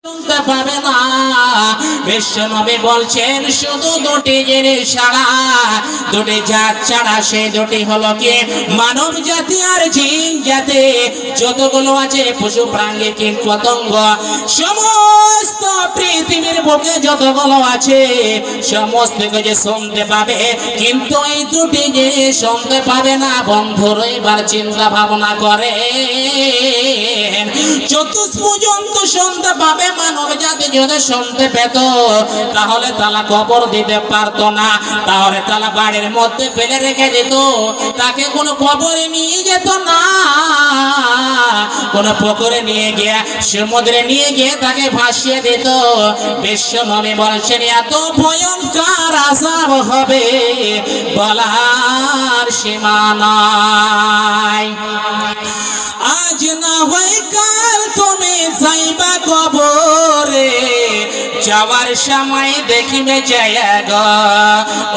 শুনতে পাবে না। বিশ্বনবী বলছেন শুধু দুটি জিনিস ছাড়া, দুটি জাত ছাড়া, সেই দুটি হলো কি মানব জাতি আর জিন জাতি। যতগুলো আছে পশু প্রাণী কীট পতঙ্গ সমস্ত পৃথিবীর বুকে যতগুলো আছে সমস্ত কিছু শুনতে পাবে, কিন্তু এই দুটি জিনিস শুনতে পাবে না। বন্ধুরা এবার চিন্তা ভাবনা করে, চতুর্থ পর্যন্ত শুনতে পাবে মানব জাতি যদি শুনতে পেত তাহলে তারা কবর দিতে পারতো না, তাহলে তারা বাড়ির মধ্যে ফেলে রেখে দিত, তাকে কোনো কবরে নিয়ে যেত না, কোনো পুকুরে নিয়ে গিয়ে সমুদ্রে নিয়ে গিয়ে তাকে ভাসিয়ে দিত। বিশ্বনবী বলছেন এত ভয়ঙ্কর আযাব হবে বলার সীমা নাই। আজ না হয় কাল তুমি যাইবা কবরে, যাওয়ার সময় দেখিবে জায়গা।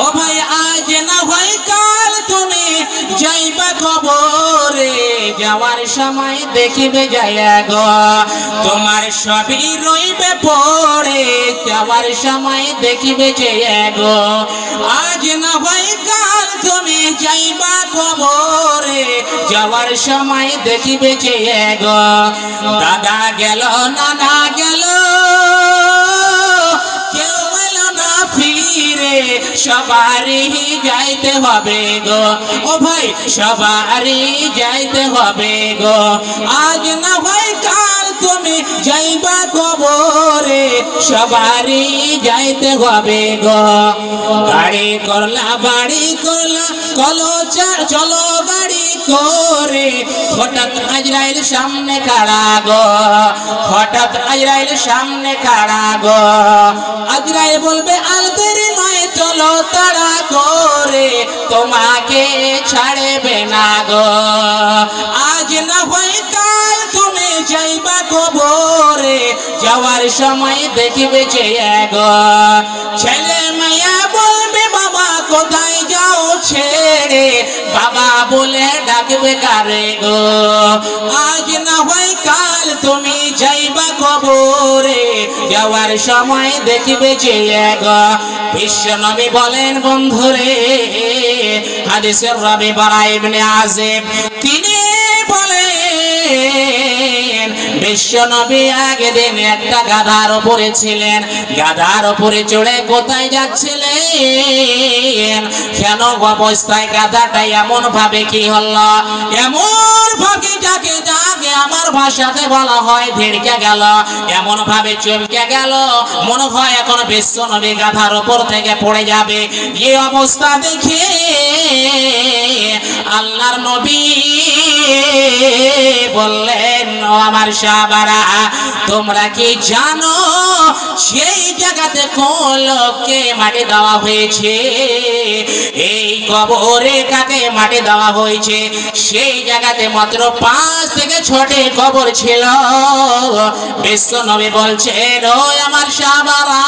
ও ভাই আজ না হয় কাল তুমি যাইবা কবরে, যাওয়ার সময় দেখিবে জায়গা। তোমার সবই রইবে পড়ে, যাওয়ার সময় দেখিবে জায়গা। আজ না হয় কাল তুমি যাইবা কবরে, যাওয়ার সময় দেখিবে জায়গা। দাদা গেল নানা গেল কেউ এলো না ফিরে, সবারই যাইতে হবে গো। ও ভাই সবারই যাইতে হবে গো। আজ না হয় কাল তুমি যাইবা কবরে, সবারই যাইতে হবে গো। গাড়ি করলা বাড়ি করলা চলো গাড়ি করে, হঠাৎ আজরাইল সামনে কাড়া গো, হঠাৎ আজরাইল সামনে কাড়া গো। আজরাইল বলবে আর দেরি নয় চলো তাড়া করে, তোমাকে ছাড়বে না গো। আজ না হয় কাল তুমি যাইবা কবরে, যাওয়ার সময় দেখিবে গো। ছেলে মায়া বলবে বাবা কোথায় যাও ছেড়ে, বাবা বলে ডাকবে কারে গো। আজ না হয় কাল তুমি যাইবা কবরে, যাওয়ার সময় দেখিবে গো। বিশ্বনবী বলেন বন্ধুরে, হাদিসের রাবি বারা ইবনে আযিব তিনি বলেন বিশ্বনবী একদিন একটা গাধার উপরে ছিলেন, গাধার উপরে চড়ে কোথায় যাচ্ছিলেন, কেন অবস্থায় গাধাটা এমন ভাবে কি হলো, এমন ভাবে যাকে যাকে আমার ভাষাতে বলা হয় ধেড়কে গেল, এমন ভাবে চমকে গেল মনে হয় এখন বিশ্বনবী গাধার উপর থেকে পড়ে যাবে। এই অবস্থা দেখে আল্লাহর নবী বললেন ও আমার সাহাবারা, তোমরা কি জানো সেই জায়গাতে কোন লোককে মাটি দেওয়া হয়েছে, এই কবরে কাকে মাটি দেওয়া হয়েছে? সেই জায়গাতে মাত্র 5 থেকে 6টি কবর ছিল। বিশ্বনবী বলছেন ও আমার সাহাবারা,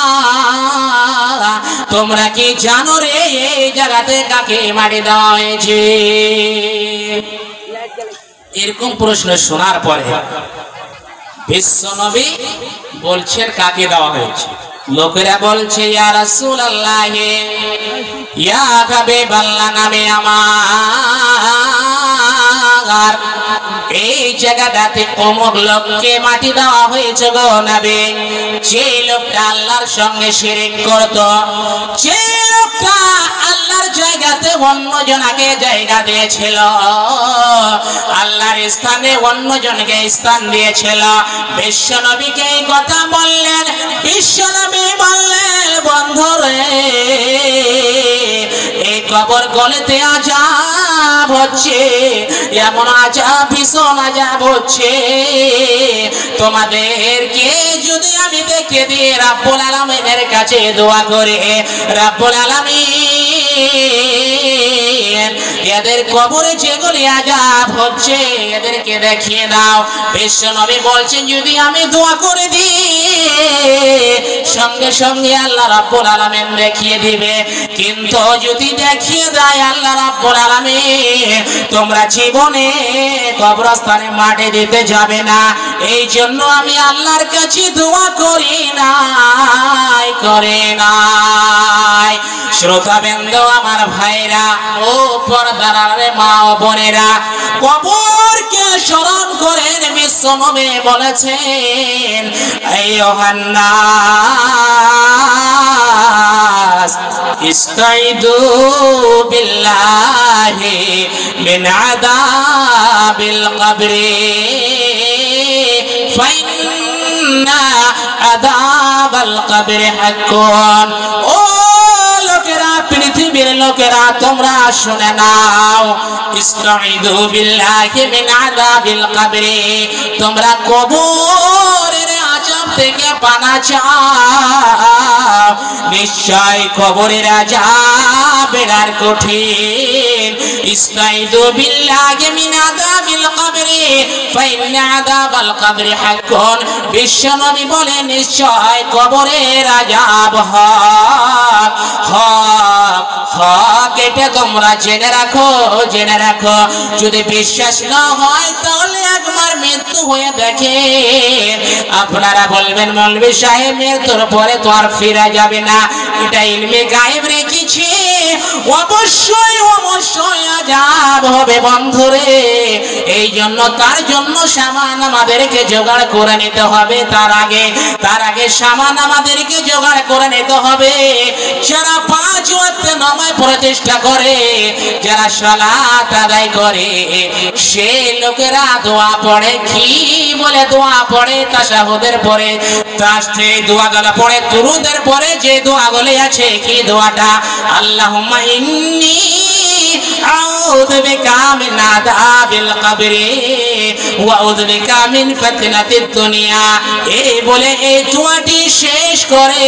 তোমরা কি জানো রে এই জায়গাতে কাকে মাটি দেওয়া হয়েছে? এরকম প্রশ্ন শোনার পরে বিশ্বনবী বলছেন কাকে দেওয়া হয়েছে। লোকেরা বলছে ইয়া রাসূলুল্লাহ, ইয়া হাবিবাল্লাহ, নামে আমার এই জায়গাটাতে অমুক লোককে মাটি দেওয়া হয়েছে গো নবী। যে লোকটা আল্লাহর সঙ্গে শিরক করত, যে লোকটা আল্লাহর জায়গাতে অন্যজনকে জায়গা দিয়েছিল, আল্লাহর স্থানে অন্যজনকে স্থান দিয়েছিল। বিশ্বনবীকে এই কথা বললেন। বিশ্বনবী বললেন বন্ধুরে, এই কবর গলেতে আযাব হচ্ছে, এমন আযাব, ভীষণ আযাব হচ্ছে। তোমাদেরকে যদি আমি দেখে দিই রাব্বুল আলামিনের কাছে দোয়া করে, রাব্বুল আলামিন এদের কবরে যেগুলি আযাব হচ্ছে এদেরকে দেখিয়ে দাও। বিশ্বনবী বলছেন যদি আমি দোয়া করে দিই সঙ্গে সঙ্গে আল্লাহ রাব্বুল আলামিন দেখিয়ে দিবে। কিন্তু যদি দেখিয়ে দেয় আল্লাহ রাব্বুল আলামিন, তোমরা জীবনে কবরস্থানে মাটি দিতে যাবে না। এই জন্য আমি আল্লাহর কাছে দোয়া করি নাই। শ্রোতাবৃন্দ, আমার ভাইরা ও পর্দার মা ও বোনেরা, কবরকে স্মরণ করেন। বিশ্বনবী বলেছেন, আইয়ুহান নাস ইস্তাইদু বিল্লাহি মিন আযাবিল কবরি ফাইন্না আযাবাল কবরি হাক্কুন। ও লোকেরা, পৃথিবীর লোকেরা, তোমরা শুনে নাও, ইস্তাইদু বিল্লাহি মিন আযাবিল কবরি, তোমরা কবরের আযাব থেকে পানা চাও। নিশ্চয় কবরের আযাব বেড়ার কঠিন। ইস্তাইদু বিল্লাহি মিন আযাবিল কবরি ফাইন্না আযাবাল কবরি হাক্কুন। বিশ্বনবী বলেন, নিশ্চয় কবরের আযাব হক। এটা তোমরা জেনে রাখো। যদি বিশ্বাস না হয় তাহলে একবার মৃত্যু হয়ে দেখেন। আপনারা বলবেন, মৌলভী সাহেব মৃত্যুর পরে তো আর ফিরে যাবে না, এটা ইলমে গায়েব রেখেছে। অবশ্যই আযাব হবে বন্ধুরে। এই জন্য তার জন্য সামান আমাদেরকে জোগাড় করে নিতে হবে। তার আগে সামান আমাদেরকে জোগাড় করে নিতে হবে। যারা 5 ওয়াক্ত নামাজ প্রতিষ্ঠা করে, যারা সালাত আদায় করে, সেই লোকেরা দোয়া পড়ে। কি বলে দোয়া পড়ে? তাশাহুদের পরে, সেই দোয়াগুলো পড়ে। দুরূদের পরে যে দোয়াগুলো আছে, কি দোয়াটা? আল্লাহুম্মা ইন্নী আউযু বিকা মিন আযাবিল কবরি ওয়া আউযু বিকা মিন ফিতনাতিদ দুনিয়া। এই বলে এই দোয়াটি শেষ করে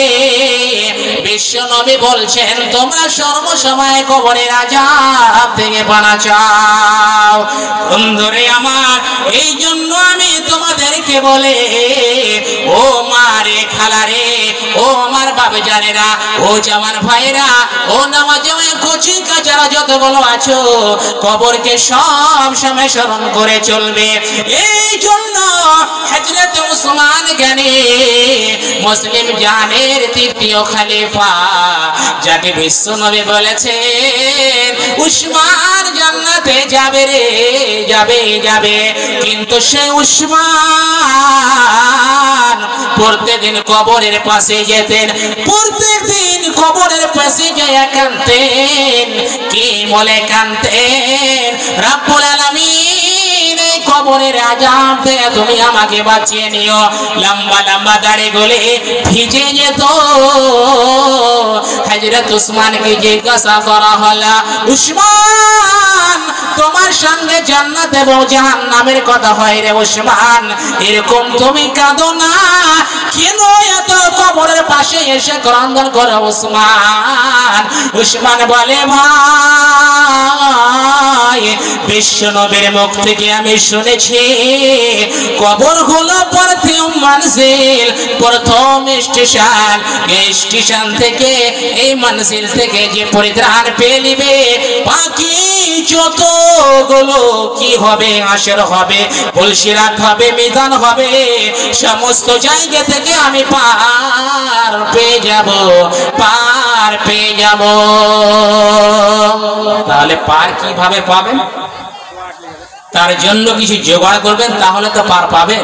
বিশ্বনবী বলছেন, তোমরা সর্বসময় কবরের আযাব থেকে পানা চাও। বন্ধুরে আমার, এই জন্য আমি তোমাদেরকে বলে, ও মা রে, খালা রে, ও আমার বাপজানেরা, ও জওয়ান ভাইরা, ও নওজওয়ান কোচিং কাচারা যতগুলো আছো, কবরকে সব সময় স্মরণ করে চলবে। এই জন্য হযরত উসমান গনি, মুসলিম জানের 3য় খলিফা, যাকে বিশ্বনবী বলেছেন উসমান জান্নাতে যাবে রে, যাবে। কিন্তু সে উসমান প্রত্যেকদিন কবরের পাশে যেতেন, প্রত্যেকদিন কবরের পাশে গিয়ে কাঁদতেন। কি বলে কাঁদতেন? রব্বুল আলামিন, এই কবরের আযাব থেকে তুমি আমাকে বাঁচিয়ে নিও। লম্বা লম্বা দাড়ি গলে ভিজে যেত। হযরত উসমানকে জিজ্ঞাসা করা হলো, উসমান, তোমার সঙ্গে জান্নাত এবং জাহান্নামের কথা হয় রে উসমান, এরকম তুমি কাঁদো না কেন? এত কবরের পাশে এসে ক্রন্দন করো উসমান। উসমান বলে, ভাই, বিশ্বনবীর মুখ থেকে আমি শুনেছি কবর হলো প্রথম মঞ্জিল, প্রথম স্টেশন। এই স্টেশন থেকে, এই মঞ্জিল থেকে যে পরিত্রাণ পেয়ে নিবে, বাকি যতগুলো কি হবে, আসর হবে, পুলসিরাত হবে, মিজান হবে, সমস্ত জায়গা থেকে আমি পার পেয়ে যাব। তাহলে পার কিভাবে পাবেন? তার জন্য কিছু জোগাড় করবেন, তাহলে তো পার পাবেন।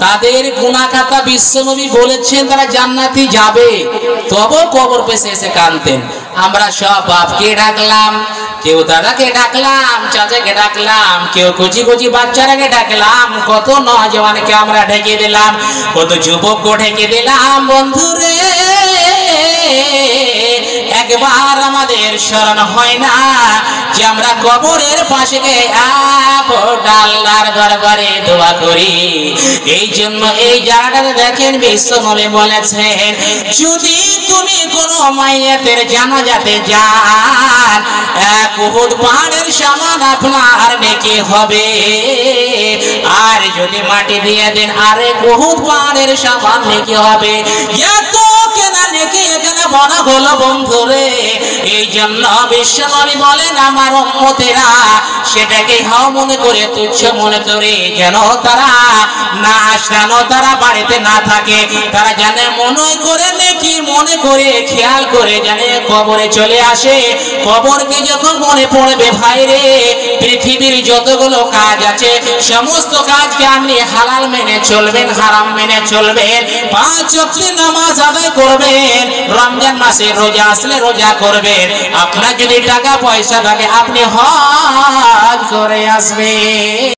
তাদের গুনাহ খাতা বিশ্বনবী বলেছেন তারা জান্নাতে যাবে, তবু কবর পেছে এসে কাঁদতেন। আমরা সব বাপকে ডাকলাম, কেউ দাদাকে ডাকলাম, চাচাকে ডাকলাম, কেউ কুচি কুচি বাচ্চারাকে ডাকলাম, কত নওজওয়ানকে আমরা ঢেকে দিলাম, কত যুবককে ঢেকে দিলাম। বন্ধুরে, একবার আমাদের স্মরণ হয় না যে আমরা কবরের পাশে গিয়ে আল্লাহর দরবারে দোয়া করি? এই জন্য এই জায়গাটা দেখেন, বিশ্বনবী বলেছেন, যদি তুমি কোনো মাইয়াতের জানাজাতে যান, 1 উহুদ পাহাড়ের সমান আপনার নেকি হবে। আর যদি মাটি দিয়ে দেন, 1 উহুদ পাহাড়ের সমান নেকি হবে। এত মনে হলো বন্ধুরে। এই জন্য বিশ্বনবী বলেন আমার উম্মতেরা সেটাকে হাও মনে করে তুচ্ছ মনে করে যেন তারা না আসরানো তারা বাড়িতে না থাকে, তারা জানে মনে করে নেকি মনে করে খেয়াল করে জানে কবরে চলে আসে। কবরকে যখন মনে পড়বে ভাইরে পৃথিবীর যতগুলো কাজ আছে সমস্ত কাজকে আপনি হালাল মেনে চলবেন, হারাম মেনে চলবেন, 5 ওয়াক্ত নামাজ আদায় করবেন, রমজান মাসে রোজা আসলে রোজা করবেন। আপনার যদি টাকা পয়সা থাকে আপনি হজ করে আসবেন।